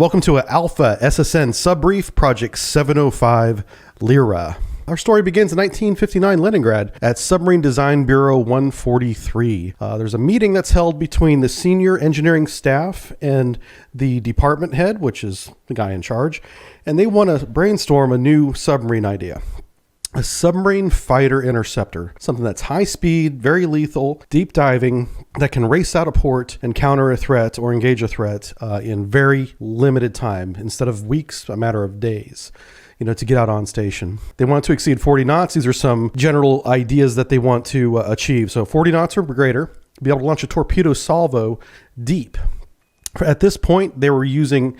Welcome to an Alpha SSN subbrief, Project 705 Lira. Our story begins in 1959 Leningrad at Submarine Design Bureau 143. There's a meeting that's held between the senior engineering staff and the department head, which is the guy in charge, and they want to brainstorm a new submarine idea. A submarine fighter interceptor, something that's high speed, very lethal, deep diving, that can race out a port and counter a threat or engage a threat in very limited time, instead of weeks, a matter of days, to get out on station. They want to exceed 40 knots. These are some general ideas that they want to achieve. So 40 knots or greater, be able to launch a torpedo salvo deep. At this point, they were using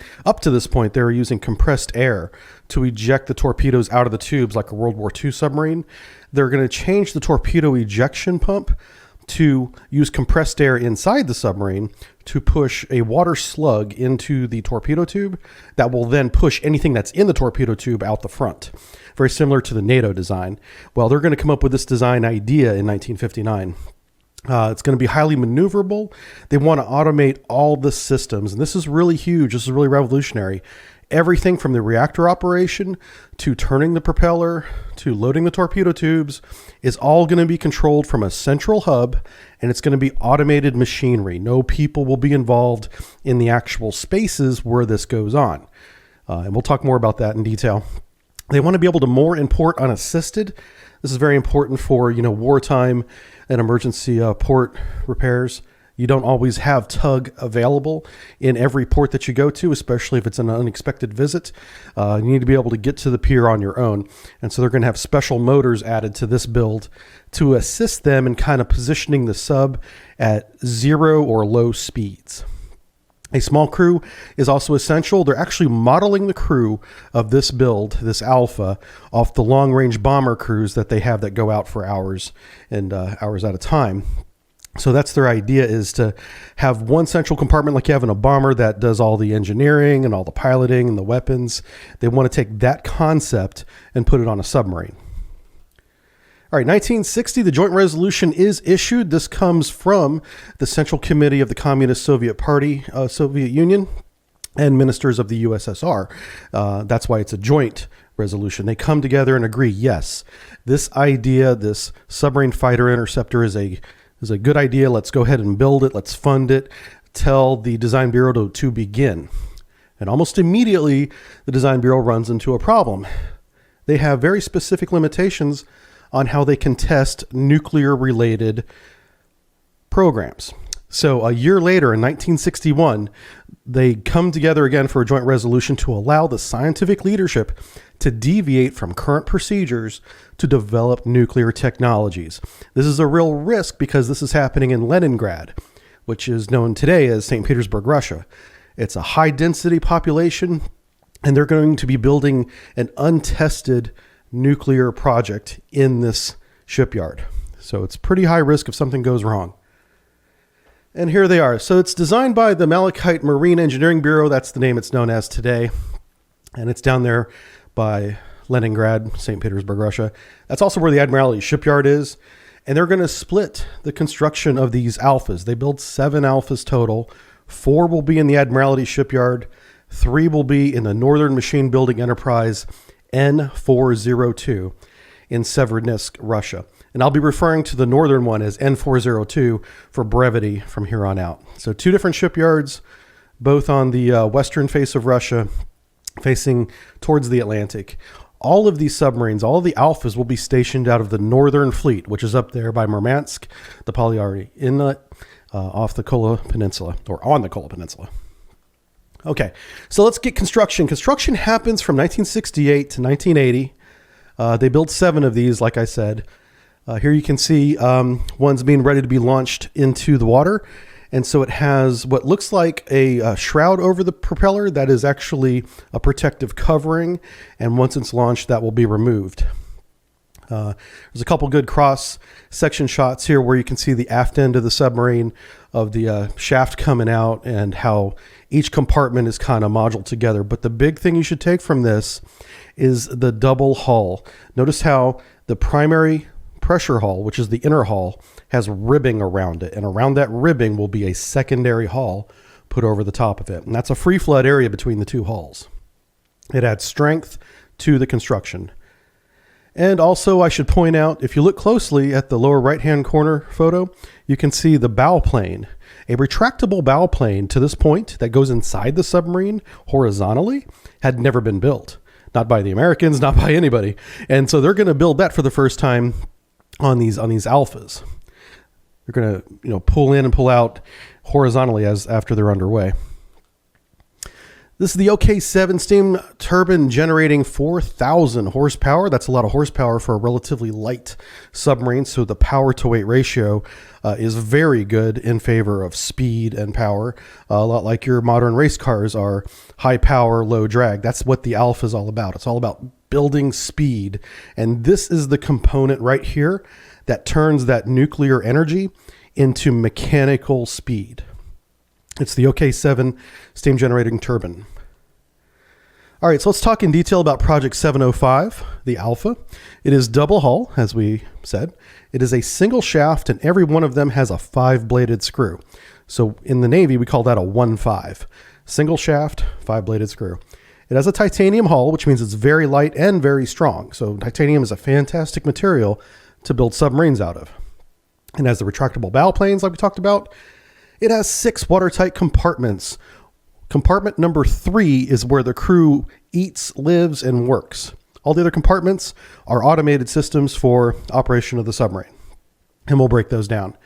compressed air to eject the torpedoes out of the tubes like a World War II submarine. They're going to change the torpedo ejection pump to use compressed air inside the submarine to push a water slug into the torpedo tube that will then push anything that's in the torpedo tube out the front. Very similar to the NATO design. Well, they're going to come up with this design idea in 1959. It's going to be highly maneuverable. They want to automate all the systems. And this is really huge. This is really revolutionary. Everything from the reactor operation to turning the propeller to loading the torpedo tubes is all going to be controlled from a central hub, and it's going to be automated machinery. No people will be involved in the actual spaces where this goes on. And we'll talk more about that in detail. They want to be able to moor and port unassisted. This is very important for, wartime and emergency port repairs. You don't always have tug available in every port that you go to, especially if it's an unexpected visit. You need to be able to get to the pier on your own. And so they're going to have special motors added to this build to assist them in kind of positioning the sub at zero or low speeds. A small crew is also essential. They're actually modeling the crew of this build, this Alpha, off the long-range bomber crews that they have that go out for hours and hours at a time. So that's their idea, is to have one central compartment like you have in a bomber that does all the engineering and all the piloting and the weapons. They want to take that concept and put it on a submarine. All right, 1960, the joint resolution is issued. This comes from the Central Committee of the Communist Soviet Party, Soviet Union, and ministers of the USSR. That's why it's a joint resolution. They come together and agree, yes, this idea, this submarine fighter interceptor is a good idea. Let's go ahead and build it. Let's fund it. Tell the Design Bureau to begin. And almost immediately, the Design Bureau runs into a problem. They have very specific limitations on how they can test nuclear-related programs. So a year later, in 1961, they come together again for a joint resolution to allow the scientific leadership to deviate from current procedures to develop nuclear technologies. This is a real risk because this is happening in Leningrad, which is known today as St. Petersburg, Russia. It's a high-density population, and they're going to be building an untested nuclear project in this shipyard. So it's pretty high risk if something goes wrong. And here they are. So it's designed by the Malachite Marine Engineering Bureau. That's the name it's known as today. And it's down there by Leningrad, St. Petersburg, Russia. That's also where the Admiralty shipyard is. And they're going to split the construction of these Alphas. They build 7 Alphas total. 4 will be in the Admiralty shipyard. 3 will be in the Northern Machine Building Enterprise N402 in Severodvinsk, Russia. And I'll be referring to the northern one as N402 for brevity from here on out. So 2 different shipyards, both on the western face of Russia, facing towards the Atlantic. All of these submarines, all of the Alphas, will be stationed out of the Northern Fleet, which is up there by Murmansk, the Polyari Inlet, off the Kola Peninsula, or on the Kola Peninsula. Okay, so let's get construction. Construction happens from 1968 to 1980. They built 7 of these, like I said. Here you can see one's being ready to be launched into the water. And so it has what looks like a shroud over the propeller that is actually a protective covering. And once it's launched, that will be removed. There's a couple good cross-section shots here where you can see the aft end of the submarine of the shaft coming out and how each compartment is kind of modeled together. But the big thing you should take from this is the double hull. Notice how the primary pressure hull, which is the inner hull, has ribbing around it. And around that ribbing will be a secondary hull put over the top of it. And that's a free flood area between the two hulls. It adds strength to the construction. And also I should point out, if you look closely at the lower right-hand corner photo, you can see the bow plane. A retractable bow plane to this point that goes inside the submarine horizontally had never been built. Not by the Americans, not by anybody. And so they're going to build that for the first time on these alphas. They're going to, you know, pull in and pull out horizontally after they're underway. This is the OK7 steam turbine generating 4,000 horsepower. That's a lot of horsepower for a relatively light submarine. So the power to weight ratio is very good in favor of speed and power. A lot like your modern race cars are high power, low drag. That's what the Alpha is all about. It's all about building speed. And this is the component right here that turns that nuclear energy into mechanical speed. It's the OK7 steam generating turbine. All right, so let's talk in detail about Project 705, the Alpha. It is double hull, as we said. It is a single shaft, and every one of them has a 5-bladed screw. So in the Navy, we call that a 1-5. Single shaft, 5-bladed screw. It has a titanium hull, which means it's very light and very strong. So titanium is a fantastic material to build submarines out of. It has the retractable bow planes, like we talked about. It has 6 watertight compartments. Compartment number 3 is where the crew eats, lives, and works. All the other compartments are automated systems for operation of the submarine. And we'll break those down.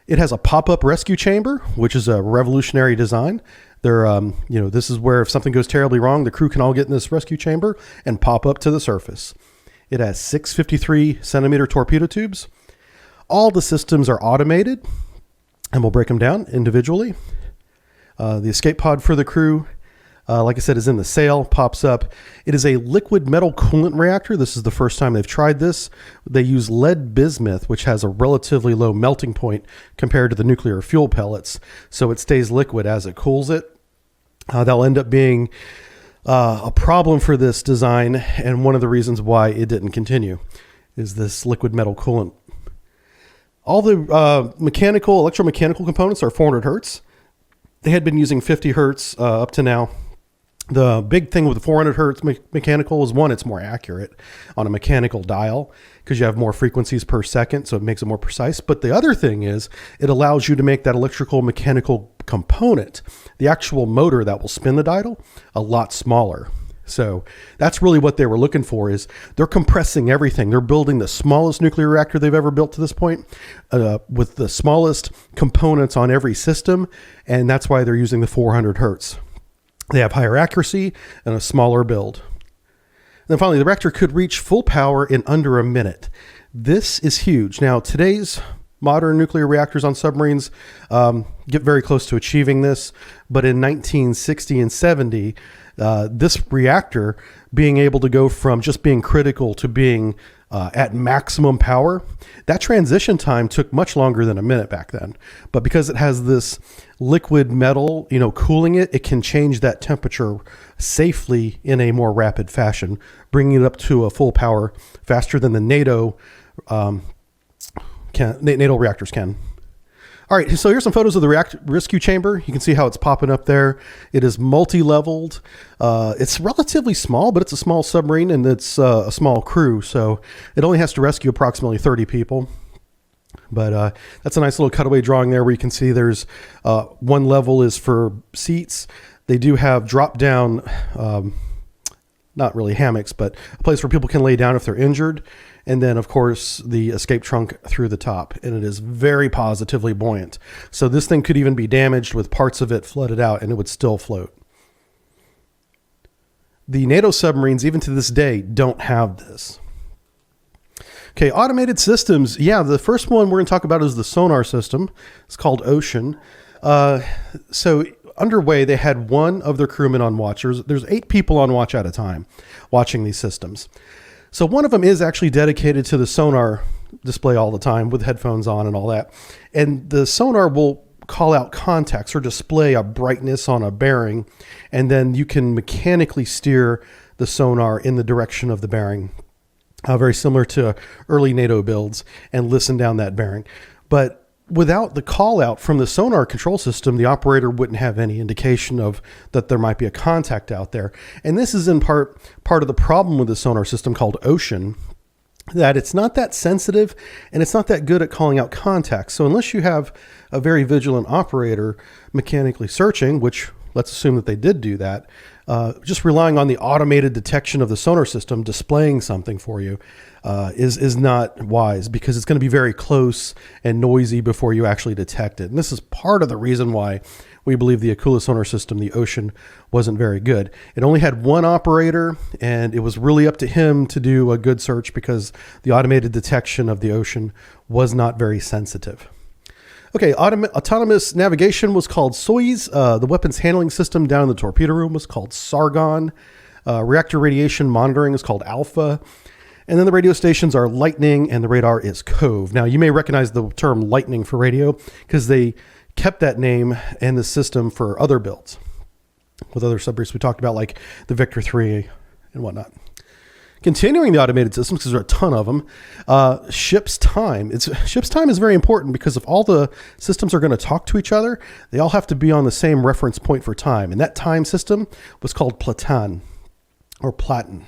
It has a pop-up rescue chamber, which is a revolutionary design. This is where if something goes terribly wrong, the crew can all get in this rescue chamber and pop up to the surface. It has 6 53-centimeter torpedo tubes. All the systems are automated, and we'll break them down individually. The escape pod for the crew, like I said, is in the sail, pops up. It is a liquid metal coolant reactor. This is the first time they've tried this. They use lead bismuth, which has a relatively low melting point compared to the nuclear fuel pellets. So it stays liquid as it cools it. That'll end up being a problem for this design, and one of the reasons why it didn't continue is this liquid metal coolant. All the electromechanical components are 400 hertz. They had been using 50 hertz up to now. The big thing with the 400 hertz mechanical is, one, it's more accurate on a mechanical dial because you have more frequencies per second, so it makes it more precise. But the other thing is it allows you to make that electrical mechanical component, the actual motor that will spin the dial, a lot smaller. So that's really what they were looking for. Is they're compressing everything. They're building the smallest nuclear reactor they've ever built to this point, with the smallest components on every system, and that's why they're using the 400 hertz. They have higher accuracy and a smaller build. And then finally, the reactor could reach full power in under a minute. This is huge. Now, today's modern nuclear reactors on submarines get very close to achieving this, but in 1960 and 70, this reactor being able to go from just being critical to being at maximum power, that transition time took much longer than a minute back then. But because it has this liquid metal, cooling it, it can change that temperature safely in a more rapid fashion, bringing it up to a full power faster than the NATO NATO reactors can. All right, so here's some photos of the rescue chamber. You can see how it's popping up there. It is multi-leveled. It's relatively small, but it's a small submarine and it's a small crew, so it only has to rescue approximately 30 people. But that's a nice little cutaway drawing there where you can see there's one level is for seats. They do have drop-down, not really hammocks, but a place where people can lay down if they're injured. And then, of course, the escape trunk through the top. And it is very positively buoyant. So this thing could even be damaged with parts of it flooded out and it would still float. The NATO submarines, even to this day, don't have this. Okay, automated systems. Yeah, the first one we're going to talk about is the sonar system. It's called Ocean. So underway, they had one of their crewmen on watch. There's 8 people on watch at a time watching these systems. So one of them is actually dedicated to the sonar display all the time with headphones on and all that. And the sonar will call out contacts or display a brightness on a bearing. And then you can mechanically steer the sonar in the direction of the bearing, very similar to early NATO builds, and listen down that bearing. But without the call out from the sonar control system, the operator wouldn't have any indication of that there might be a contact out there. And this is in part of the problem with the sonar system called Ocean, that it's not that sensitive and it's not that good at calling out contacts. So unless you have a very vigilant operator mechanically searching, which let's assume that they did do that, just relying on the automated detection of the sonar system displaying something for you is not wise, because it's going to be very close and noisy before you actually detect it. And this is part of the reason why we believe the Akula sonar system, the Ocean, wasn't very good. It only had one operator, and it was really up to him to do a good search because the automated detection of the Ocean was not very sensitive. Okay, autonomous navigation was called Soyuz. The weapons handling system down in the torpedo room was called Sargon. Reactor radiation monitoring is called Alpha. And then the radio stations are Lightning, and the radar is Cove. Now, you may recognize the term Lightning for radio because they kept that name and the system for other builds with other subbriefs we talked about, like the Victor 3 and whatnot. Continuing the automated systems, because there are a ton of them, ship's time. Ship's time is very important because if all the systems are going to talk to each other, they all have to be on the same reference point for time. And that time system was called Platan or Platin.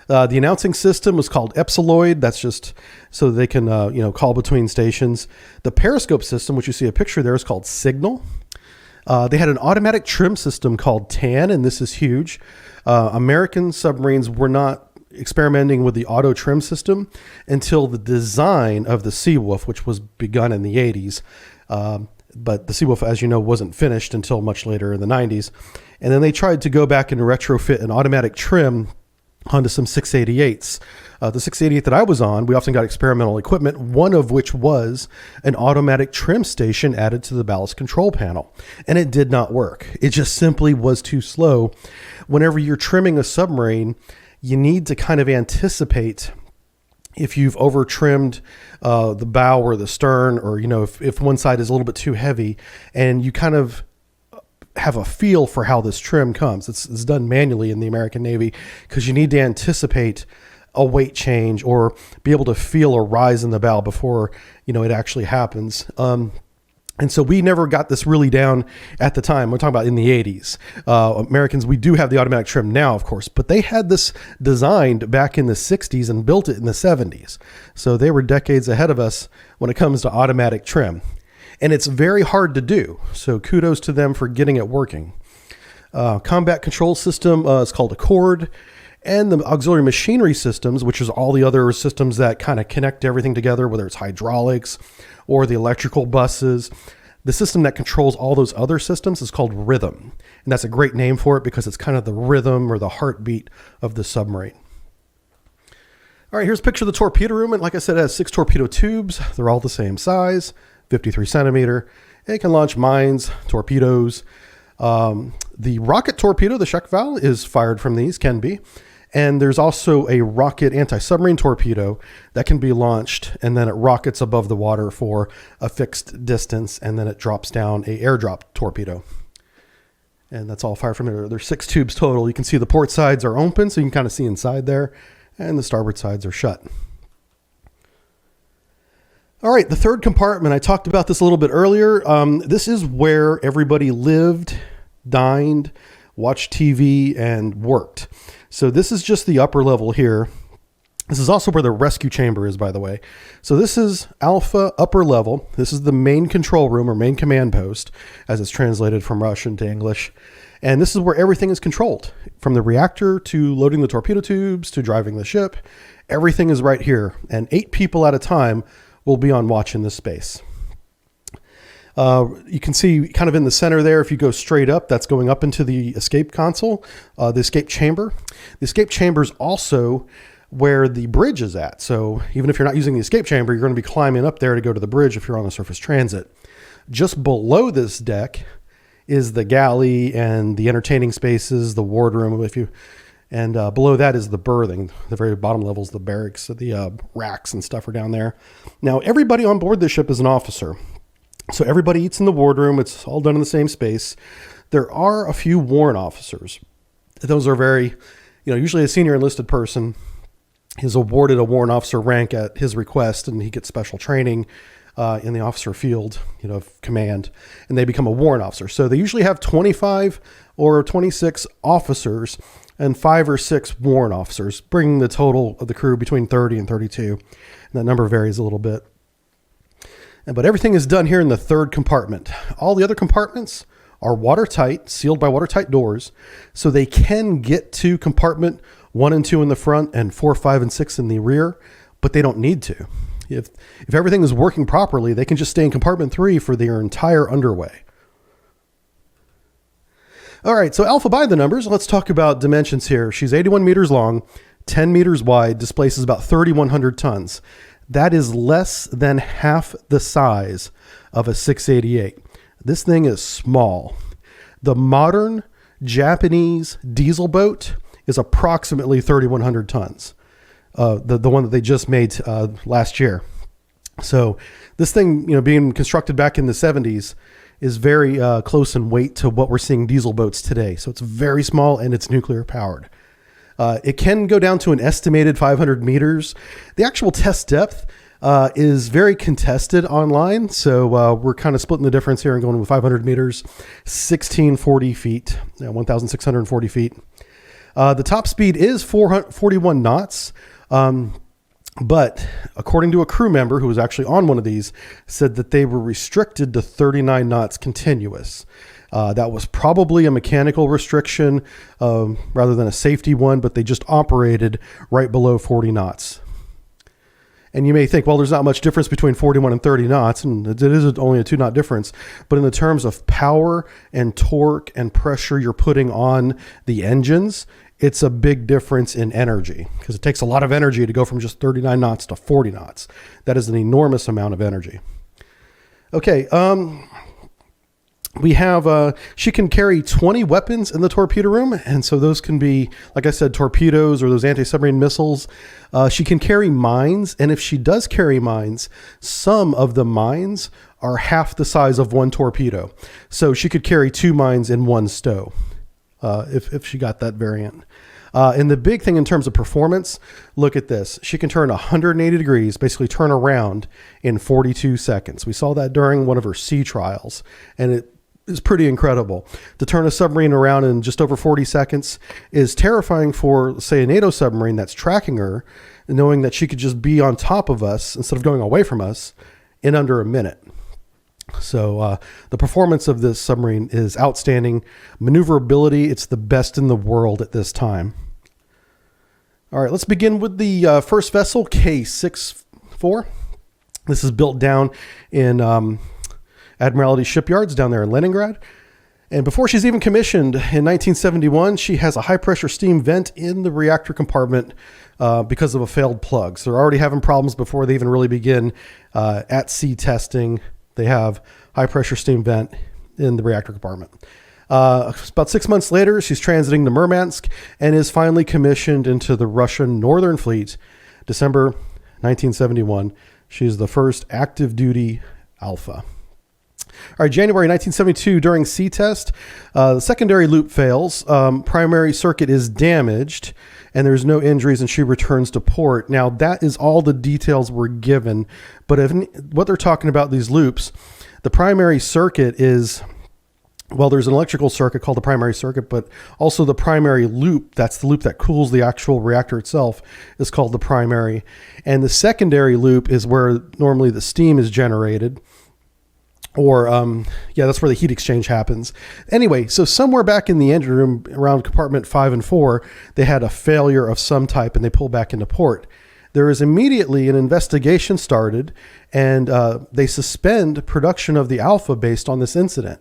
The announcing system was called Epsiloid. That's just so they can, call between stations. The periscope system, which you see a picture there, is called Signal. They had an automatic trim system called TAN, and this is huge. American submarines were not experimenting with the auto trim system until the design of the Seawolf, which was begun in the 80s. But the Seawolf, as you know, wasn't finished until much later in the 90s. And then they tried to go back and retrofit an automatic trim onto some 688s. The 688 that I was on, we often got experimental equipment, one of which was an automatic trim station added to the ballast control panel. And it did not work. It just simply was too slow. Whenever you're trimming a submarine, you need to kind of anticipate if you've over trimmed the bow or the stern, or, if one side is a little bit too heavy, and you kind of have a feel for how this trim comes. It's done manually in the American Navy because you need to anticipate a weight change or be able to feel a rise in the bow before, it actually happens. And so we never got this really down at the time. We're talking about in the 80s. Americans, we do have the automatic trim now, of course, but they had this designed back in the 60s and built it in the 70s. So they were decades ahead of us when it comes to automatic trim. And it's very hard to do. So kudos to them for getting it working. Combat control system is called Accord. And the auxiliary machinery systems, which is all the other systems that kind of connect everything together, whether it's hydraulics or the electrical buses. The system that controls all those other systems is called Rhythm. And that's a great name for it because it's kind of the rhythm or the heartbeat of the submarine. All right, here's a picture of the torpedo room. And like I said, it has 6 torpedo tubes. They're all the same size, 53 centimeter. It can launch mines, torpedoes. The rocket torpedo, the Shekval, is fired from these, can be. And there's also a rocket anti-submarine torpedo that can be launched, and then it rockets above the water for a fixed distance, and then it drops down a airdrop torpedo. And that's all fired from there. There's 6 tubes total. You can see the port sides are open, so you can kind of see inside there, and the starboard sides are shut. All right, the third compartment, I talked about this a little bit earlier. This is where everybody lived, dined, watched TV, and worked. So this is just the upper level here. This is also where the rescue chamber is, by the way. So this is Alpha upper level. This is the main control room or main command post, as it's translated from Russian to English. And this is where everything is controlled, from the reactor to loading the torpedo tubes to driving the ship. Everything is right here. And 8 people at a time will be on watch in this space. You can see kind of in the center there, if you go straight up, that's going up into the escape console, the escape chamber. The escape chamber is also where the bridge is at. So even if you're not using the escape chamber, you're going to be climbing up there to go to the bridge if you're on the surface transit. Just below this deck is the galley and the entertaining spaces, the wardroom, and below that is the berthing. The very bottom level is the barracks. So the racks and stuff are down there. Now, everybody on board this ship is an officer. So everybody eats in the wardroom. It's all done in the same space. There are a few warrant officers. Those are very, usually a senior enlisted person is awarded a warrant officer rank at his request, and he gets special training in the officer field, of command, and they become a warrant officer. So they usually have 25 or 26 officers and 5 or 6 warrant officers, bringing the total of the crew between 30 and 32. And that number varies a little bit. But everything is done here in the third compartment. All the other compartments are watertight, sealed by watertight doors, so they can get to compartment 1 and 2 in the front and 4, 5, and 6 in the rear, but they don't need to. If everything is working properly, they can just stay in compartment 3 for their entire underway. All right, so Alpha by the numbers. Let's talk about dimensions here. She's 81 meters long, 10 meters wide, displaces about 3,100 tons. That is less than half the size of a 688. This thing is small. The modern Japanese diesel boat is approximately 3,100 tons. The one that they just made last year. So this thing, being constructed back in the 70s, is very close in weight to what we're seeing diesel boats today. So it's very small and it's nuclear powered. It can go down to an estimated 500 meters. The actual test depth is very contested online. So we're kind of splitting the difference here and going with 500 meters, 1,640 feet, 1,640 feet. The top speed is 41 knots. But according to a crew member who was actually on one of these, said that they were restricted to 39 knots continuous. That was probably a mechanical restriction rather than a safety one, but they just operated right below 40 knots. And you may think, well, there's not much difference between 41 and 30 knots, and it is only a 2-knot difference. But in the terms of power and torque and pressure you're putting on the engines, it's a big difference in energy because it takes a lot of energy to go from just 39 knots to 40 knots. That is an enormous amount of energy. Okay, we have, she can carry 20 weapons in the torpedo room. And so those can be, like I said, torpedoes or those anti-submarine missiles. She can carry mines. And if she does carry mines, some of the mines are half the size of one torpedo. So she could carry 2 mines in one stow if she got that variant. And the big thing in terms of performance, look at this. She can turn 180 degrees, basically turn around in 42 seconds. We saw that during one of her sea trials, and it is pretty incredible. To turn a submarine around in just over 40 seconds is terrifying for, say, a NATO submarine that's tracking her, knowing that she could just be on top of us instead of going away from us in under a minute. So the performance of this submarine is outstanding. Maneuverability, it's the best in the world at this time. All right, let's begin with the first vessel, K-64. This is built down in Admiralty shipyards down there in Leningrad. And before she's even commissioned in 1971, she has a high-pressure steam vent in the reactor compartment because of a failed plug. So they're already having problems before they even really begin at sea testing. They have high-pressure steam vent in the reactor compartment. About 6 months later, she's transiting to Murmansk and is finally commissioned into the Russian Northern Fleet, December 1971. She's the first active-duty Alpha. All right, January 1972, during sea test, the secondary loop fails. Primary circuit is damaged, and there's no injuries, and she returns to port. Now, that is all the details we're given. But what they're talking about, these loops, the primary circuit is, well, there's an electrical circuit called the primary circuit, but also the primary loop, that's the loop that cools the actual reactor itself, is called the primary. And the secondary loop is where normally the steam is generated. Or, that's where the heat exchange happens. Anyway, so somewhere back in the engine room around compartment 5 and 4, they had a failure of some type and they pulled back into port. There is immediately an investigation started, and they suspend production of the Alpha based on this incident.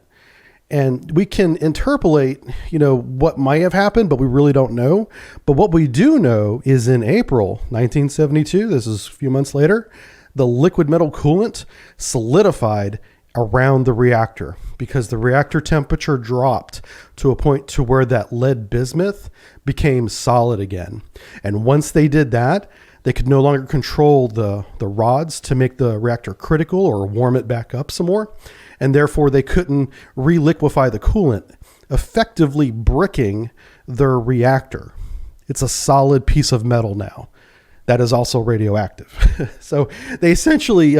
And we can interpolate, what might have happened, but we really don't know. But what we do know is in April 1972, this is a few months later, the liquid metal coolant solidified around the reactor because the reactor temperature dropped to a point to where that lead bismuth became solid again. And once they did that, they could no longer control the rods to make the reactor critical or warm it back up some more. And therefore they couldn't reliquefy the coolant, effectively bricking their reactor. It's a solid piece of metal now. that is also radioactive. So they essentially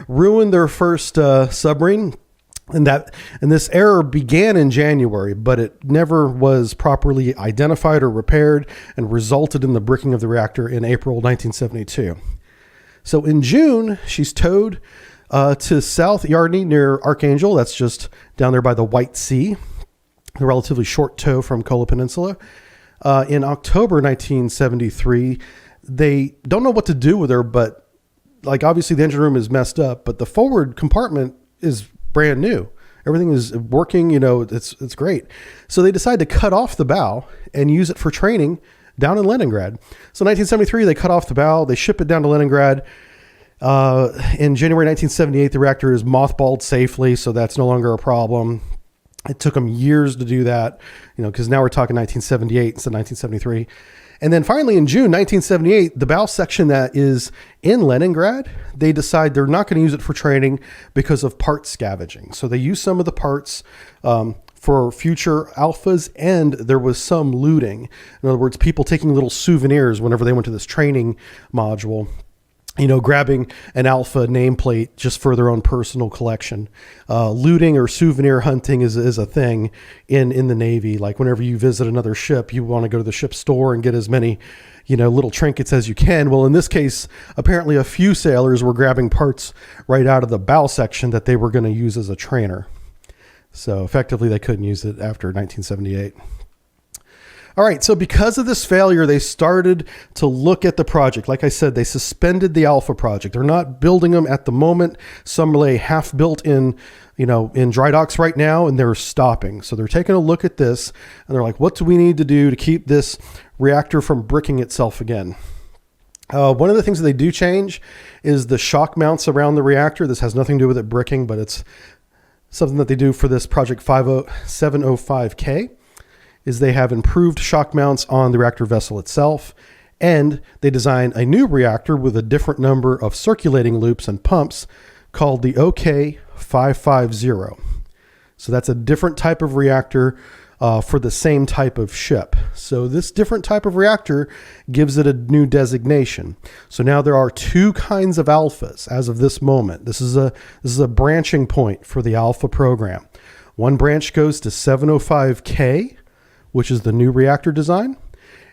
ruined their first submarine. And this error began in January, but it never was properly identified or repaired and resulted in the bricking of the reactor in April 1972. So in June, she's towed to South Yardney near Archangel. That's just down there by the White Sea, a relatively short tow from Kola Peninsula. In October 1973, they don't know what to do with her, but like obviously the engine room is messed up, but the forward compartment is brand new. Everything is working, it's great. So they decide to cut off the bow and use it for training down in Leningrad. So in 1973, they cut off the bow, they ship it down to Leningrad. In January 1978, the reactor is mothballed safely, so that's no longer a problem. It took them years to do that, because now we're talking 1978 instead of 1973. And then finally in June 1978, the bow section that is in Leningrad, they decide they're not going to use it for training because of part scavenging. So they use some of the parts for future alphas, and there was some looting. In other words, people taking little souvenirs whenever they went to this training module, grabbing an alpha nameplate just for their own personal collection. Looting or souvenir hunting is a thing in the Navy. Like whenever you visit another ship, you want to go to the ship store and get as many, little trinkets as you can. Well, in this case, apparently a few sailors were grabbing parts right out of the bow section that they were going to use as a trainer. So effectively they couldn't use it after 1978. All right, so because of this failure, they started to look at the project. Like I said, they suspended the Alpha project. They're not building them at the moment. Some lay half built in dry docks right now, and they're stopping. So they're taking a look at this, and they're like, what do we need to do to keep this reactor from bricking itself again? One of the things that they do change is the shock mounts around the reactor. This has nothing to do with it bricking, but it's something that they do for this project 705K. Is they have improved shock mounts on the reactor vessel itself, and they design a new reactor with a different number of circulating loops and pumps called the OK550. So that's a different type of reactor for the same type of ship. So this different type of reactor gives it a new designation. So now there are two kinds of alphas as of this moment. This is a branching point for the alpha program. One branch goes to 705K, which is the new reactor design,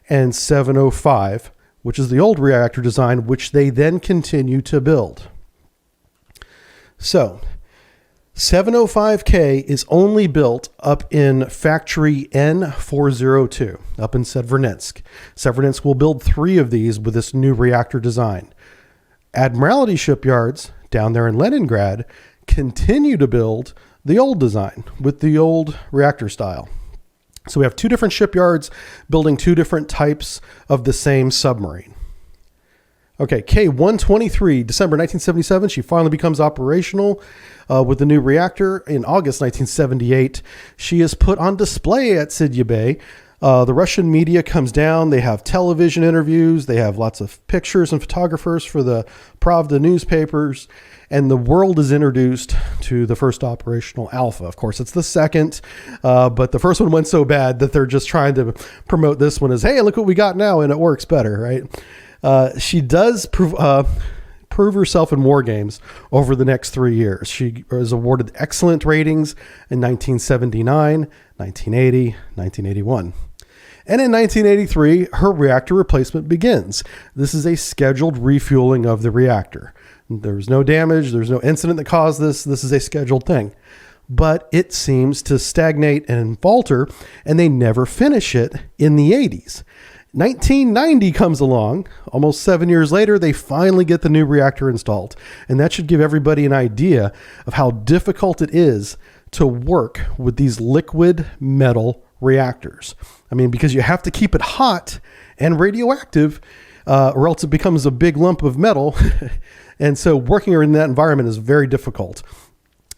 and 705, which is the old reactor design, which they then continue to build. So 705K is only built up in factory N402 up in Severodvinsk. Severodvinsk will build 3 of these with this new reactor design. Admiralty shipyards down there in Leningrad continue to build the old design with the old reactor style. So we have 2 different shipyards building 2 different types of the same submarine. Okay, K-123, December 1977, she finally becomes operational with the new reactor. In August 1978, she is put on display at Sidya Bay. The Russian media comes down. They have television interviews. They have lots of pictures and photographers for the Pravda newspapers. And the world is introduced to the first operational Alpha. Of course, it's the second, but the first one went so bad that they're just trying to promote this one as, hey, look what we got now, and it works better, right? She does prove herself in war games over the next 3 years. She was awarded excellent ratings in 1979, 1980, 1981. And in 1983, her reactor replacement begins. This is a scheduled refueling of the reactor. There's no damage. There's no incident that caused this. This is a scheduled thing. But it seems to stagnate and falter, and they never finish it in the 80s. 1990 comes along. Almost 7 years later, they finally get the new reactor installed. And that should give everybody an idea of how difficult it is to work with these liquid metal reactors. I mean, because you have to keep it hot and radioactive, or else it becomes a big lump of metal. And so working in that environment is very difficult.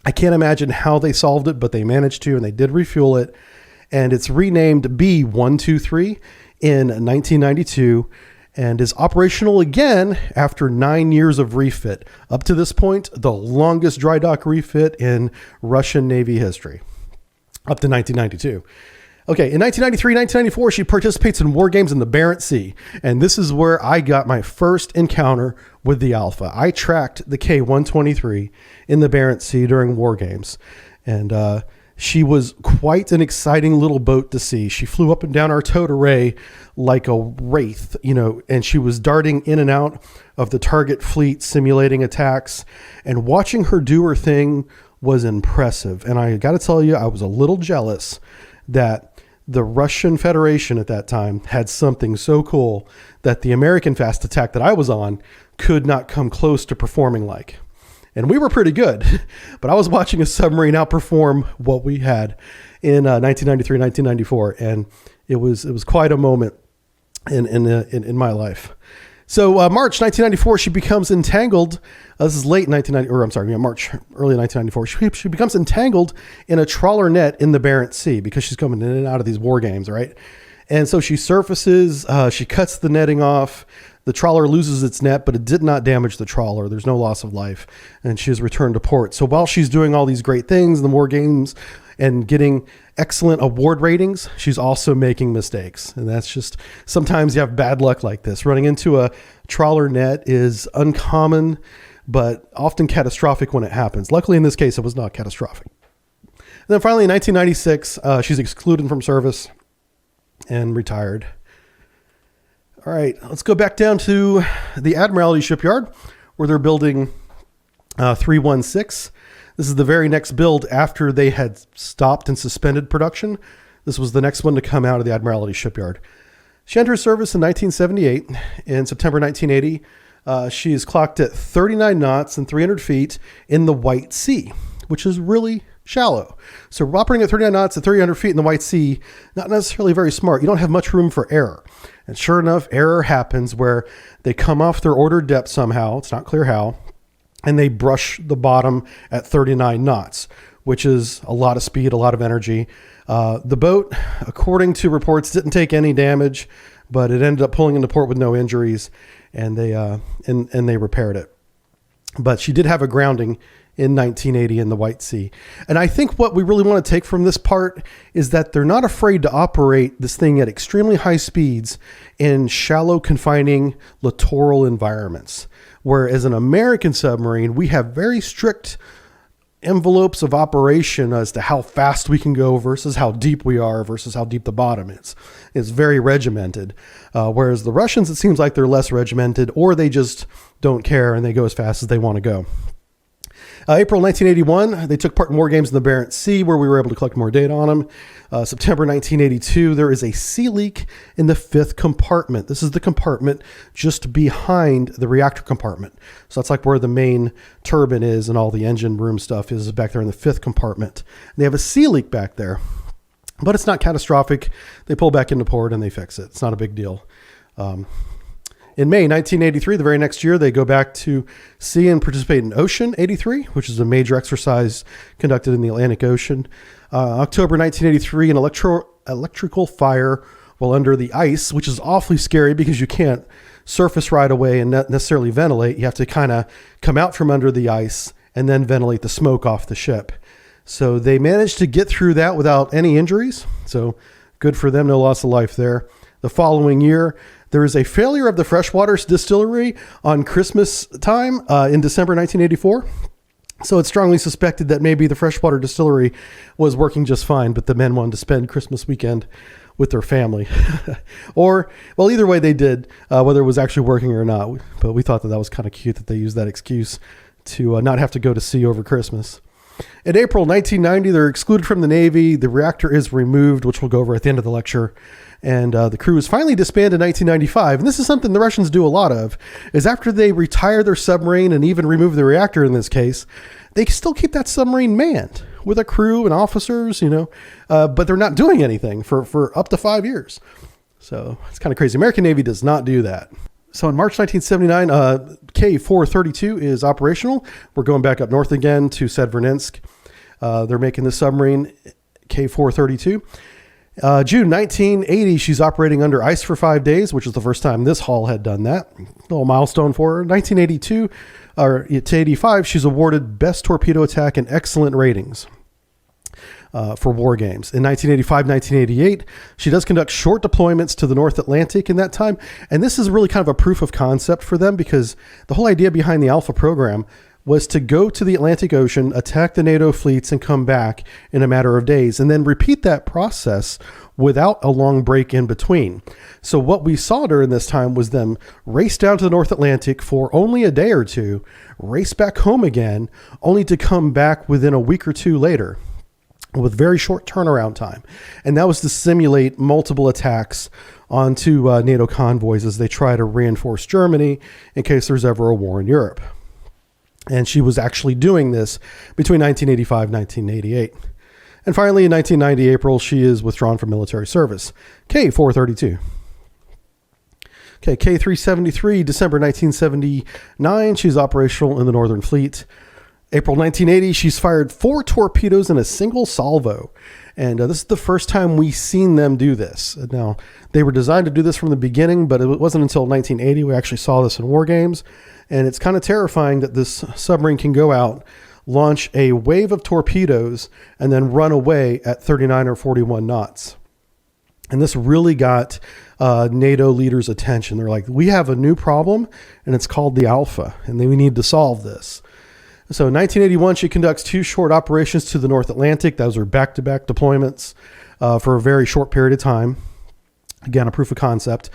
I can't imagine how they solved it, but they managed to, and they did refuel it. And it's renamed B123 in 1992 and is operational again after 9 years of refit. Up to this point, the longest dry dock refit in Russian Navy history, up to 1992. Okay, in 1993, 1994, she participates in war games in the Barents Sea. And this is where I got my first encounter with the Alpha. I tracked the K-123 in the Barents Sea during war games. And she was quite an exciting little boat to see. She flew up and down our towed array like a wraith, and she was darting in and out of the target fleet, simulating attacks. And watching her do her thing was impressive. And I got to tell you, I was a little jealous that the Russian Federation at that time had something so cool that the American fast attack that I was on could not come close to performing like. And we were pretty good, but I was watching a submarine outperform what we had in 1993, 1994, and it was quite a moment in my life. So March 1994, she becomes entangled. This is late 1990, or I'm sorry, March, early 1994. She becomes entangled in a trawler net in the Barents Sea because she's coming in and out of these war games, right? And so she surfaces, she cuts the netting off. The trawler loses its net, but it did not damage the trawler. There's no loss of life, and she is returned to port. So while she's doing all these great things in the war games and getting excellent award ratings, she's also making mistakes. And that's just, sometimes you have bad luck like this. Running into a trawler net is uncommon, but often catastrophic when it happens. Luckily, in this case, it was not catastrophic. And then finally, in 1996, she's excluded from service and retired. All right, let's go back down to the Admiralty shipyard where they're building 316. This is the very next build after they had stopped and suspended production. This was the next one to come out of the Admiralty shipyard. She enters service in 1978. In September 1980, she is clocked at 39 knots and 300 feet in the White Sea, which is really shallow. So we're operating at 39 knots at 300 feet in the White Sea, not necessarily very smart. You don't have much room for error. And sure enough, error happens where they come off their ordered depth somehow. It's not clear how. And they brush the bottom at 39 knots, which is a lot of speed, a lot of energy. The boat, according to reports, didn't take any damage, but it ended up pulling into port with no injuries, and they repaired it. But she did have a grounding in 1980 in the White Sea. And I think what we really want to take from this part is that they're not afraid to operate this thing at extremely high speeds in shallow, confining littoral environments. Whereas an American submarine, we have very strict envelopes of operation as to how fast we can go versus how deep we are versus how deep the bottom is. It's very regimented. Whereas the Russians, it seems like they're less regimented, or they just don't care and they go as fast as they want to go. April 1981, they took part in war games in the Barents Sea where we were able to collect more data on them. September 1982, there is a sea leak in the fifth compartment. This is the compartment just behind the reactor compartment. So that's like where the main turbine is and all the engine room stuff is back there in the fifth compartment. And they have a sea leak back there, but it's not catastrophic. They pull back into port and they fix it. It's not a big deal. In May 1983, the very next year, they go back to sea and participate in Ocean 83, which is a major exercise conducted in the Atlantic Ocean. October 1983, an electrical fire while under the ice, which is awfully scary because you can't surface right away and not necessarily ventilate. You have to kind of come out from under the ice and then ventilate the smoke off the ship. So they managed to get through that without any injuries. So good for them, no loss of life there. The following year, there is a failure of the freshwater distillery on Christmas time in December 1984. So it's strongly suspected that maybe the freshwater distillery was working just fine, but the men wanted to spend Christmas weekend with their family. Or, well, either way they did, whether it was actually working or not. But we thought that was kind of cute that they used that excuse to not have to go to sea over Christmas. In April 1990, they're excluded from the Navy. The reactor is removed, which we'll go over at the end of the lecture. And the crew is finally disbanded in 1995. And this is something the Russians do a lot of, is after they retire their submarine and even remove the reactor in this case, they still keep that submarine manned with a crew and officers, but they're not doing anything for up to 5 years. So it's kind of crazy. American Navy does not do that. So in March 1979, K-432 is operational. We're going back up north again to Severodvinsk. They're making the submarine K-432. June 1980, she's operating under ice for 5 days, which is the first time this hull had done that. A little milestone for her. 1982 to 85, she's awarded Best Torpedo Attack and excellent ratings. for war games. In 1985, 1988, she does conduct short deployments to the North Atlantic in that time. And this is really kind of a proof of concept for them, because the whole idea behind the Alpha program was to go to the Atlantic Ocean, attack the NATO fleets, and come back in a matter of days, and then repeat that process without a long break in between. So what we saw during this time was them race down to the North Atlantic for only a day or two, race back home again, only to come back within a week or two later with very short turnaround time. And that was to simulate multiple attacks onto NATO convoys as they try to reinforce Germany in case there's ever a war in Europe. And she was actually doing this between 1985 and 1988. And finally, in 1990 April, she is withdrawn from military service. K432. Okay, K373, December 1979, she's operational in the Northern Fleet. April 1980, she's fired 4 torpedoes in a single salvo. And this is the first time we've seen them do this. Now, they were designed to do this from the beginning, but it wasn't until 1980 we actually saw this in war games. And it's kind of terrifying that this submarine can go out, launch a wave of torpedoes, and then run away at 39 or 41 knots. And this really got NATO leaders' attention. They're like, we have a new problem, and it's called the Alpha, and we need to solve this. So in 1981, she conducts 2 short operations to the North Atlantic. Those are back-to-back deployments for a very short period of time. Again, a proof of concept.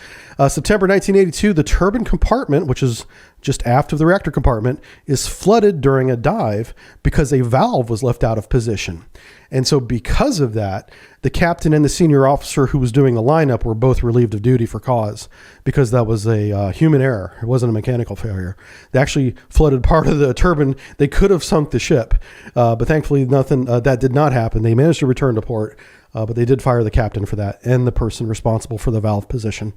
September 1982, the turbine compartment, which is just aft of the reactor compartment, is flooded during a dive because a valve was left out of position. And so because of that, the captain and the senior officer who was doing the lineup were both relieved of duty for cause, because that was a human error. It wasn't a mechanical failure. They actually flooded part of the turbine. They could have sunk the ship, but thankfully nothing that did not happen. They managed to return to port. But they did fire the captain for that and the person responsible for the valve position.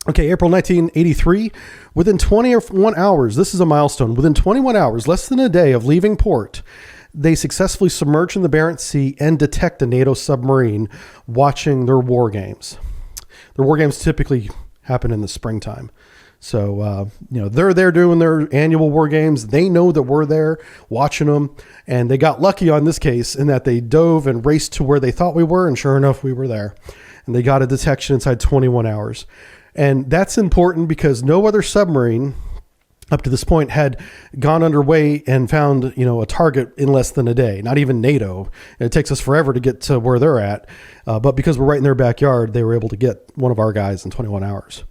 Okay, April 1983, within 21 hours, this is a milestone, within 21 hours, less than a day of leaving port, they successfully submerge in the Barents Sea and detect a NATO submarine watching their war games. Their war games typically happen in the springtime. So, they're there doing their annual war games. They know that we're there watching them. And they got lucky on this case in that they dove and raced to where they thought we were. And sure enough, we were there. And they got a detection inside 21 hours. And that's important because no other submarine up to this point had gone underway and found, a target in less than a day. Not even NATO. It takes us forever to get to where they're at. But because we're right in their backyard, they were able to get one of our guys in 21 hours.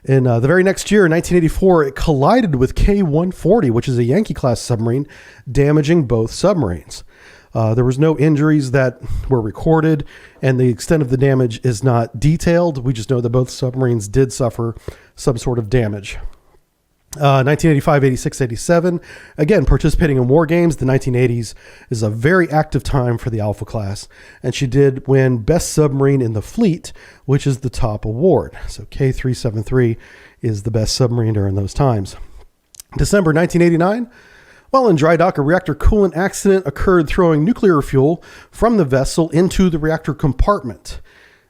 In the very next year, in 1984, it collided with K-140, which is a Yankee-class submarine, damaging both submarines. There was no injuries that were recorded, and the extent of the damage is not detailed. We just know that both submarines did suffer some sort of damage. 1985, 86, 87, again, participating in war games. The 1980s is a very active time for the Alpha class, and she did win Best Submarine in the Fleet, which is the top award. So K373 is the best submarine during those times. December 1989, while in dry dock, a reactor coolant accident occurred, throwing nuclear fuel from the vessel into the reactor compartment.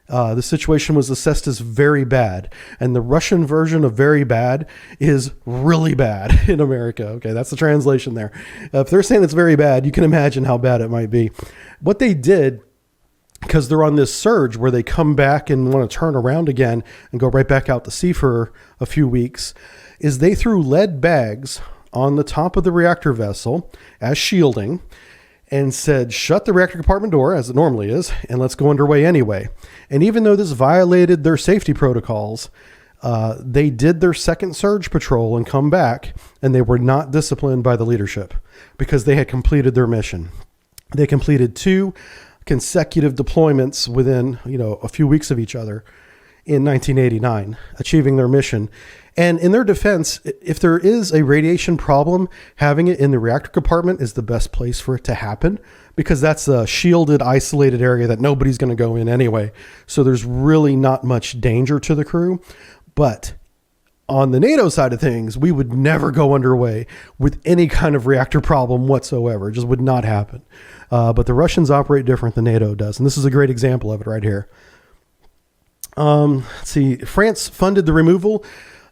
The situation was assessed as very bad, and the Russian version of very bad is really bad in America. Okay, that's the translation there. If they're saying it's very bad, you can imagine how bad it might be. What they did, because they're on this surge where they come back and want to turn around again and go right back out to sea for a few weeks, is they threw lead bags on the top of the reactor vessel as shielding and said, shut the reactor compartment door, as it normally is, and let's go underway anyway. And even though this violated their safety protocols, they did their second surge patrol and come back, and they were not disciplined by the leadership because they had completed their mission. They completed 2 consecutive deployments within, a few weeks of each other in 1989, achieving their mission. And in their defense, if there is a radiation problem, having it in the reactor compartment is the best place for it to happen, because that's a shielded, isolated area that nobody's going to go in anyway. So there's really not much danger to the crew. But on the NATO side of things, we would never go underway with any kind of reactor problem whatsoever. It just would not happen. But the Russians operate different than NATO does. And this is a great example of it right here. Let's see. France funded the removal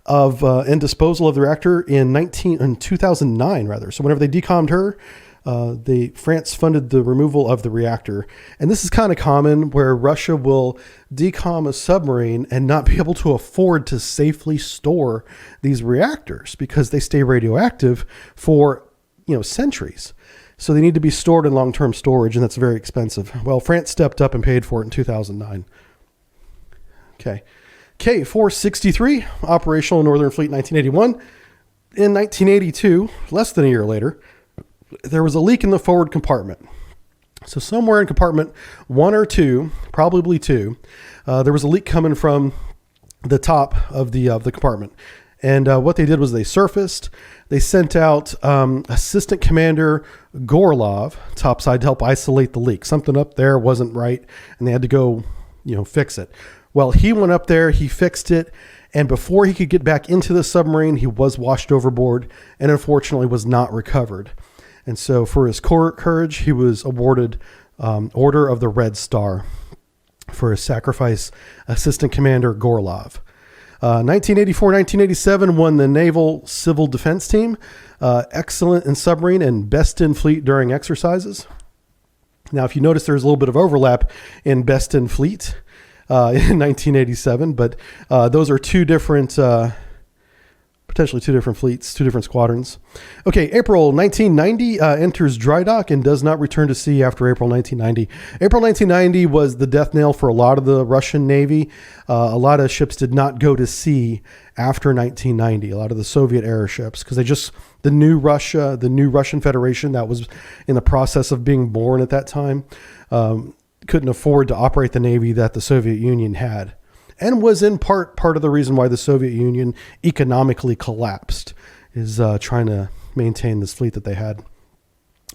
of and disposal of the reactor in 2009 rather. So whenever they decommed her, France funded the removal of the reactor. And this is kind of common, where Russia will decom a submarine and not be able to afford to safely store these reactors because they stay radioactive for, centuries. So they need to be stored in long-term storage, and that's very expensive. Well, France stepped up and paid for it in 2009. Okay. K-463, operational in Northern Fleet 1981. In 1982, less than a year later, there was a leak in the forward compartment. So somewhere in compartment 1 or 2, probably 2, there was a leak coming from the top of the compartment. And what they did was they surfaced. They sent out Assistant Commander Gorlov topside to help isolate the leak. Something up there wasn't right, and they had to go, fix it. Well, he went up there, he fixed it, and before he could get back into the submarine, he was washed overboard and unfortunately was not recovered. And so for his courage, he was awarded Order of the Red Star for his sacrifice. Assistant Commander Gorlov. 1984-1987 won the Naval Civil Defense Team. Excellent in submarine and best in fleet during exercises. Now, if you notice, there's a little bit of overlap in best in fleet in 1987, but those are potentially two different fleets, two different squadrons. Okay, April 1990 enters dry dock and does not return to sea after April 1990. April 1990 was the death knell for a lot of the Russian Navy. A lot of ships did not go to sea after 1990, a lot of the Soviet era ships, because the new Russia, the new Russian Federation that was in the process of being born at that time, couldn't afford to operate the Navy that the Soviet Union had. And was in part of the reason why the Soviet Union economically collapsed, is trying to maintain this fleet that they had.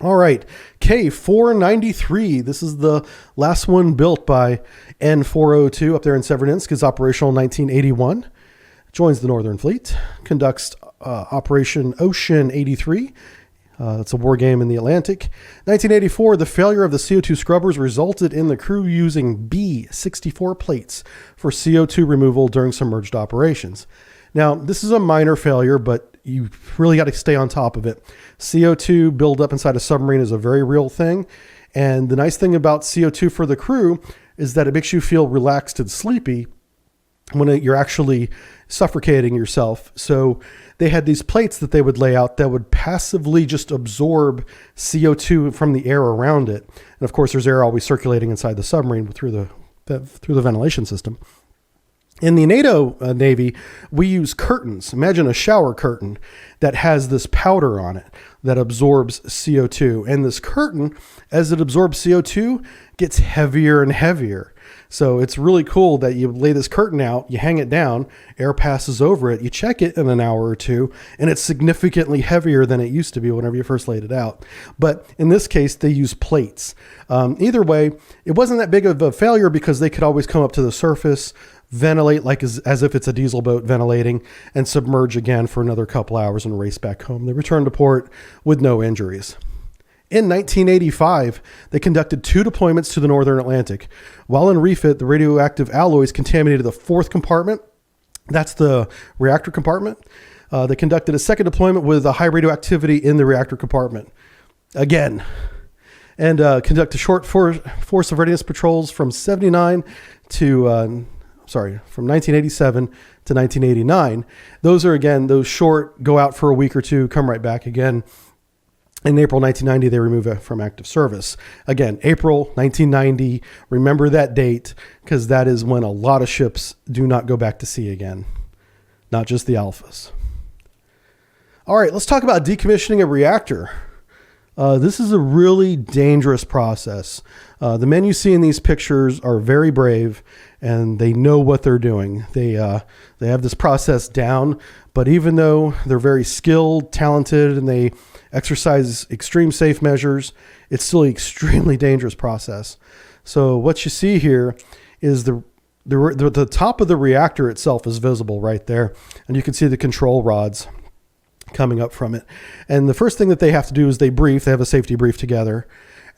All right, K-493. This is the last one built by N-402 up there in Severnensk. Is operational in 1981. Joins the Northern Fleet. Conducts Operation Ocean 83. It's a war game in the Atlantic. 1984, the failure of the CO2 scrubbers resulted in the crew using B-64 plates for CO2 removal during submerged operations. Now, this is a minor failure, but you really got to stay on top of it. CO2 buildup inside a submarine is a very real thing. And the nice thing about CO2 for the crew is that it makes you feel relaxed and sleepy when you're actually suffocating yourself. So they had these plates that they would lay out that would passively just absorb CO2 from the air around it. And of course, there's air always circulating inside the submarine through the ventilation system. In the NATO Navy, we use curtains. Imagine a shower curtain that has this powder on it that absorbs CO2. And this curtain, as it absorbs CO2, gets heavier and heavier. So it's really cool that you lay this curtain out, you hang it down, air passes over it, you check it in an hour or two, and it's significantly heavier than it used to be whenever you first laid it out. But in this case, they use plates. Either way, it wasn't that big of a failure because they could always come up to the surface, ventilate like as if it's a diesel boat ventilating, and submerge again for another couple hours and race back home. They returned to port with no injuries. In 1985, they conducted 2 deployments to the Northern Atlantic. While in refit, the radioactive alloys contaminated the 4th compartment. That's the reactor compartment. They conducted a 2nd deployment with a high radioactivity in the reactor compartment. Again. And conducted short force of readiness patrols from 79 to... from 1987 to 1989. Those are, again, those short, go out for a week or two, come right back again. In April 1990, they remove it from active service. Again, April 1990, remember that date, because that is when a lot of ships do not go back to sea again, not just the alphas. All right, let's talk about decommissioning a reactor. This is a really dangerous process. The men you see in these pictures are very brave, and they know what they're doing. They have this process down, but even though they're very skilled, talented, and they exercise extreme safe measures, it's still an extremely dangerous process. So what you see here is the top of the reactor itself is visible right there, and you can see the control rods coming up from it. And the first thing that they have to do is they have a safety brief together.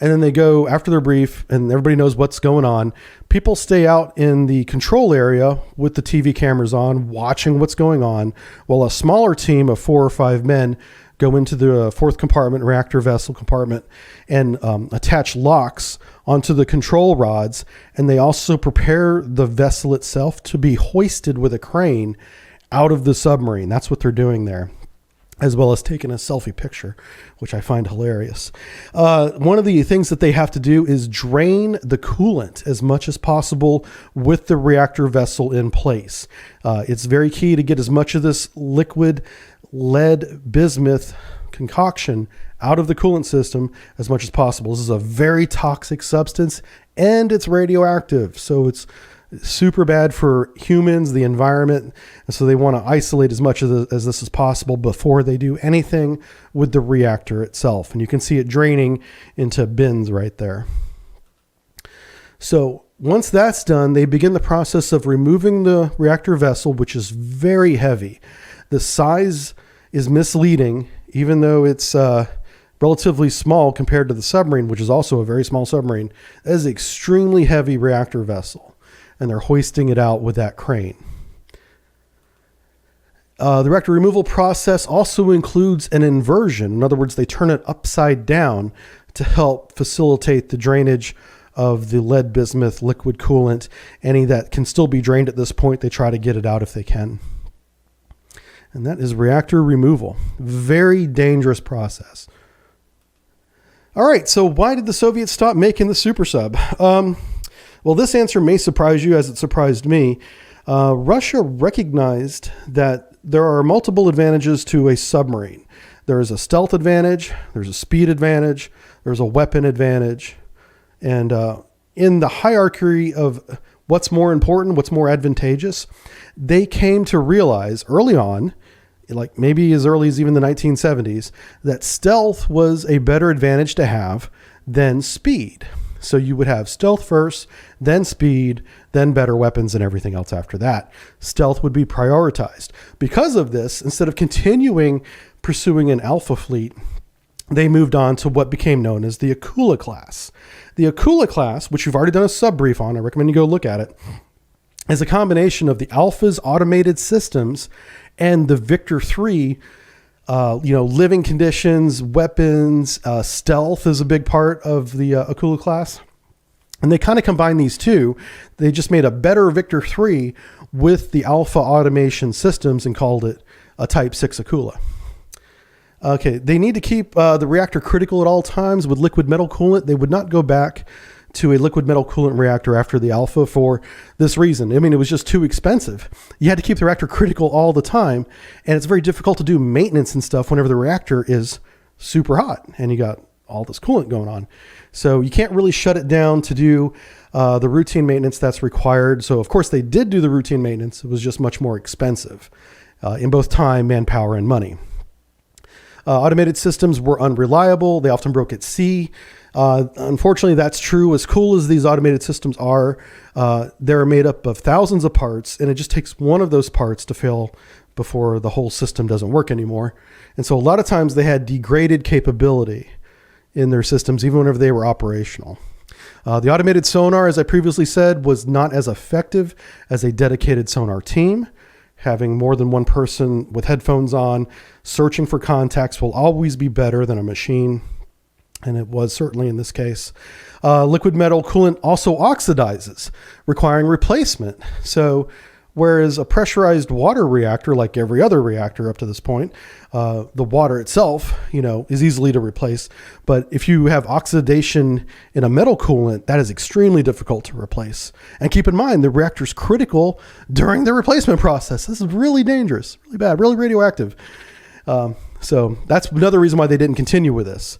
And then they go after their brief and everybody knows what's going on. People stay out in the control area with the TV cameras on, watching what's going on, while a smaller team of 4 or 5 men go into the fourth compartment, reactor vessel compartment, and attach locks onto the control rods. And they also prepare the vessel itself to be hoisted with a crane out of the submarine. That's what they're doing there, as well as taking a selfie picture, which I find hilarious. One of the things that they have to do is drain the coolant as much as possible with the reactor vessel in place. It's very key to get as much of this liquid lead bismuth concoction out of the coolant system as much as possible. This is a very toxic substance, and it's radioactive, so it's super bad for humans, the environment, and so they want to isolate as much of as this as possible before they do anything with the reactor itself. And you can see it draining into bins right there. So once that's done, they begin the process of removing the reactor vessel, which is very heavy. The size is misleading, even though it's relatively small compared to the submarine, which is also a very small submarine. That is an extremely heavy reactor vessel, and they're hoisting it out with that crane. The reactor removal process also includes an inversion. In other words, they turn it upside down to help facilitate the drainage of the lead bismuth liquid coolant. Any that can still be drained at this point, they try to get it out if they can. And that is reactor removal. Very dangerous process. All right, so why did the Soviets stop making the super sub? Well, this answer may surprise you as it surprised me. Russia recognized that there are multiple advantages to a submarine. There is a stealth advantage, there's a speed advantage, there's a weapon advantage. And in the hierarchy of what's more important, what's more advantageous, they came to realize early on, like maybe as early as even the 1970s, that stealth was a better advantage to have than speed. So you would have stealth first, then speed, then better weapons and everything else after that. Stealth would be prioritized. Because of this, instead of continuing pursuing an alpha fleet, they moved on to what became known as the Akula class. The Akula class, which you've already done a subbrief on, I recommend you go look at it, is a combination of the Alpha's automated systems and the Victor 3 living conditions, weapons, stealth is a big part of the Akula class. And they kind of combined these two. They just made a better Victor 3 with the Alpha automation systems and called it a Type 6 Akula. Okay, they need to keep the reactor critical at all times with liquid metal coolant. They would not go back to a liquid metal coolant reactor after the Alpha for this reason. I mean, it was just too expensive. You had to keep the reactor critical all the time, and it's very difficult to do maintenance and stuff whenever the reactor is super hot and you got all this coolant going on. So you can't really shut it down to do the routine maintenance that's required. So of course they did do the routine maintenance. It was just much more expensive in both time, manpower, and money. Automated systems were unreliable. They often broke at sea. Unfortunately, that's true. As cool as these automated systems are, they're made up of thousands of parts, and it just takes one of those parts to fail before the whole system doesn't work anymore. And so a lot of times they had degraded capability in their systems, even whenever they were operational. The automated sonar, as I previously said, was not as effective as a dedicated sonar team. Having more than one person with headphones on, searching for contacts will always be better than a machine. And it was certainly in this case. Liquid metal coolant also oxidizes, requiring replacement. So whereas a pressurized water reactor, like every other reactor up to this point, the water itself, is easily to replace. But if you have oxidation in a metal coolant, that is extremely difficult to replace. And keep in mind, the reactor's critical during the replacement process. This is really dangerous, really bad, really radioactive. So that's another reason why they didn't continue with this.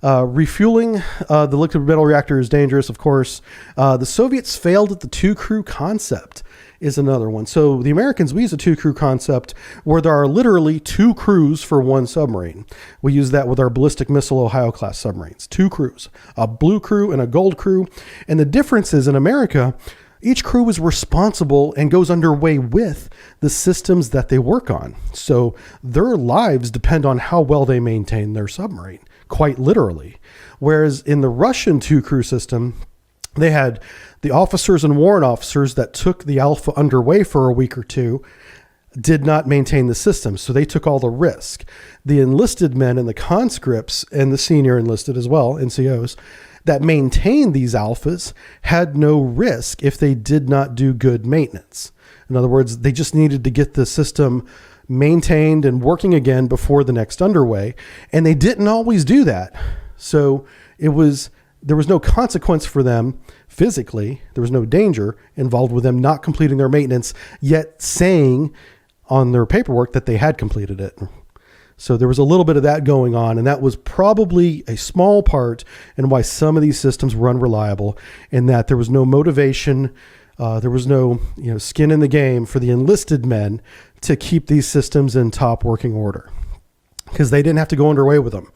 Refueling the liquid metal reactor is dangerous, of course. The Soviets failed at the two-crew concept is another one. So the Americans, we use a two-crew concept where there are literally two crews for one submarine. We use that with our ballistic missile Ohio-class submarines. Two crews, a blue crew and a gold crew. And the difference is in America, each crew is responsible and goes underway with the systems that they work on. So their lives depend on how well they maintain their submarine, quite literally. Whereas in the Russian two-crew system, they had the officers and warrant officers that took the Alpha underway for a week or two, did not maintain the system, so they took all the risk. The enlisted men and the conscripts and the senior enlisted as well, NCOs, that maintained these alphas had no risk if they did not do good maintenance. In other words, they just needed to get the system maintained and working again before the next underway, and they didn't always do that. So there was no consequence for them physically. There was no danger involved with them not completing their maintenance, yet saying on their paperwork that they had completed it. So there was a little bit of that going on, and that was probably a small part in why some of these systems were unreliable, in that there was no motivation, there was no skin in the game for the enlisted men to keep these systems in top working order, because they didn't have to go underway with them.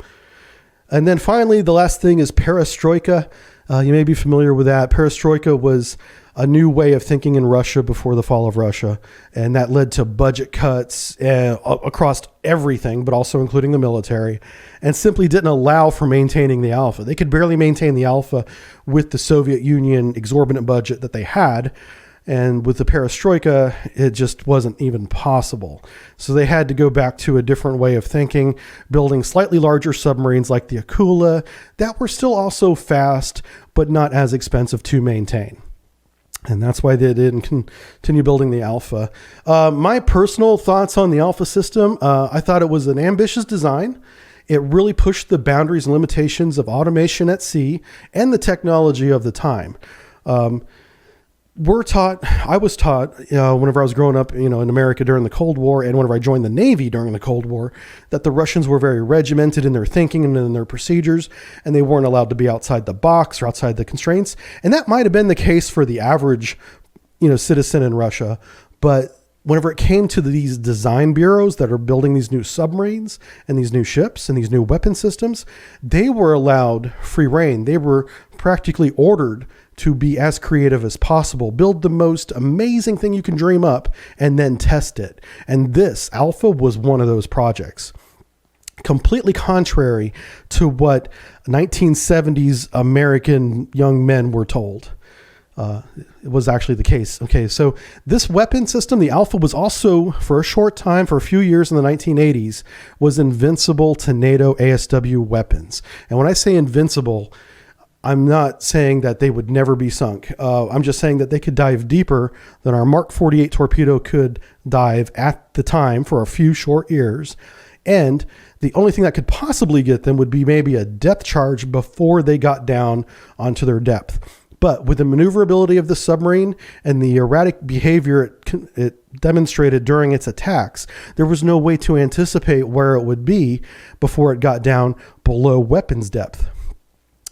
And then finally, the last thing is perestroika. You may be familiar with that. Perestroika was a new way of thinking in Russia before the fall of Russia, and that led to budget cuts across everything, but also including the military, and simply didn't allow for maintaining the alpha. They could barely maintain the alpha with the Soviet Union exorbitant budget that they had, and with the perestroika, it just wasn't even possible. So they had to go back to a different way of thinking, building slightly larger submarines like the Akula that were still also fast, but not as expensive to maintain. And that's why they didn't continue building the Alpha. My personal thoughts on the Alpha system, I thought it was an ambitious design. It really pushed the boundaries and limitations of automation at sea and the technology of the time. I was taught, whenever I was growing up, in America during the Cold War, and whenever I joined the Navy during the Cold War, that the Russians were very regimented in their thinking and in their procedures, and they weren't allowed to be outside the box or outside the constraints. And that might have been the case for the average, citizen in Russia. But whenever it came to these design bureaus that are building these new submarines and these new ships and these new weapon systems, they were allowed free rein. They were practically ordered to be as creative as possible, build the most amazing thing you can dream up, and then test it. And this Alpha was one of those projects. Completely contrary to what 1970s American young men were told. It was actually the case. Okay, so this weapon system, the Alpha, was also, for a short time, for a few years in the 1980s, was invincible to NATO ASW weapons. And when I say invincible, I'm not saying that they would never be sunk. I'm just saying that they could dive deeper than our Mark 48 torpedo could dive at the time for a few short years. And the only thing that could possibly get them would be maybe a depth charge before they got down onto their depth. But with the maneuverability of the submarine and the erratic behavior it demonstrated during its attacks, there was no way to anticipate where it would be before it got down below weapons depth.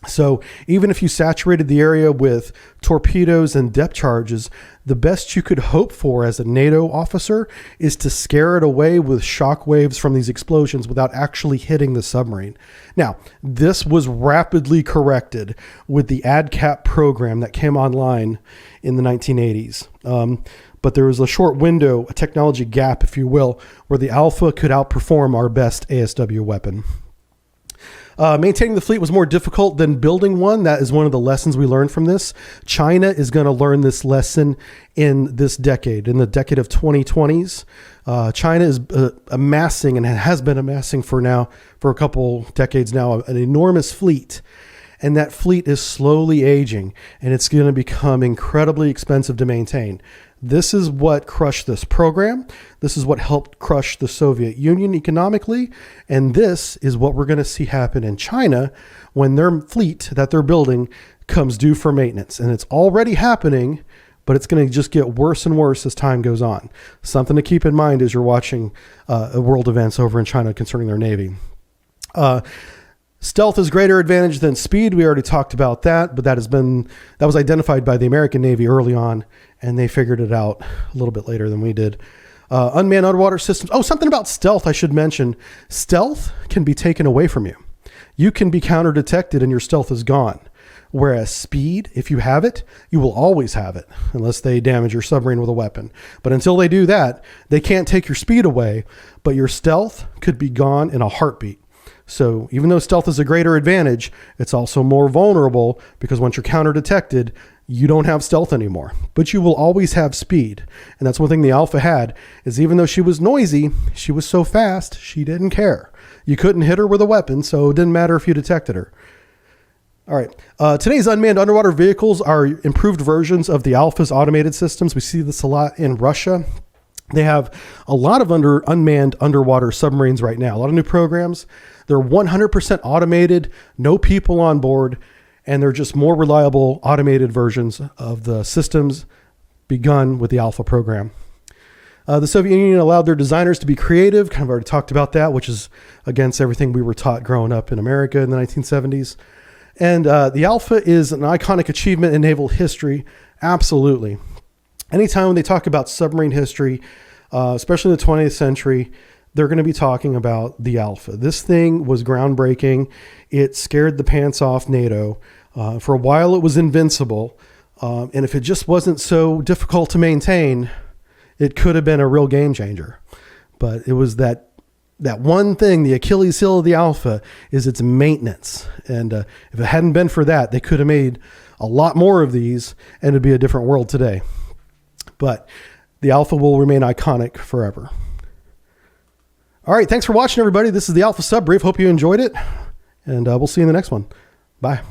So even if you saturated the area with torpedoes and depth charges, the best you could hope for as a NATO officer is to scare it away with shock waves from these explosions without actually hitting the submarine. Now, this was rapidly corrected with the ADCAP program that came online in the 1980s. But there was a short window, a technology gap, if you will, where the Alpha could outperform our best ASW weapon. Maintaining the fleet was more difficult than building one. That is one of the lessons we learned from this. China is going to learn this lesson in this decade, in the decade of 2020s. China is amassing, and has been amassing for a couple decades now, an enormous fleet. And that fleet is slowly aging, and it's going to become incredibly expensive to maintain. This is what crushed this program. This is what helped crush the Soviet Union economically. And this is what we're going to see happen in China when their fleet that they're building comes due for maintenance. And it's already happening, but it's going to just get worse and worse as time goes on. Something to keep in mind as you're watching world events over in China concerning their Navy. Stealth is greater advantage than speed. We already talked about that, but that was identified by the American Navy early on, and they figured it out a little bit later than we did. Unmanned underwater systems. Oh, something about stealth I should mention. Stealth can be taken away from you. You can be counter-detected and your stealth is gone. Whereas speed, if you have it, you will always have it, unless they damage your submarine with a weapon. But until they do that, they can't take your speed away, but your stealth could be gone in a heartbeat. So even though stealth is a greater advantage, it's also more vulnerable because once you're counter detected, you don't have stealth anymore, but you will always have speed. And that's one thing the Alpha had, is even though she was noisy, she was so fast, she didn't care. You couldn't hit her with a weapon, so it didn't matter if you detected her. All right. Today's unmanned underwater vehicles are improved versions of the Alpha's automated systems. We see this a lot in Russia. They have a lot of unmanned underwater submarines right now, a lot of new programs. They're 100% automated, no people on board, and they're just more reliable automated versions of the systems begun with the Alpha program. The Soviet Union allowed their designers to be creative, kind of already talked about that, which is against everything we were taught growing up in America in the 1970s. And the Alpha is an iconic achievement in naval history, absolutely. Anytime when they talk about submarine history, especially in the 20th century, they're going to be talking about the Alpha. This thing was groundbreaking. It scared the pants off NATO. For a while, it was invincible. And if it just wasn't so difficult to maintain, it could have been a real game changer. But it was that one thing, the Achilles heel of the Alpha, is its maintenance. And if it hadn't been for that, they could have made a lot more of these, and it'd be a different world today. But the Alpha will remain iconic forever. All right, thanks for watching, everybody. This is the Alpha Subbrief. Hope you enjoyed it, and we'll see you in the next one. Bye.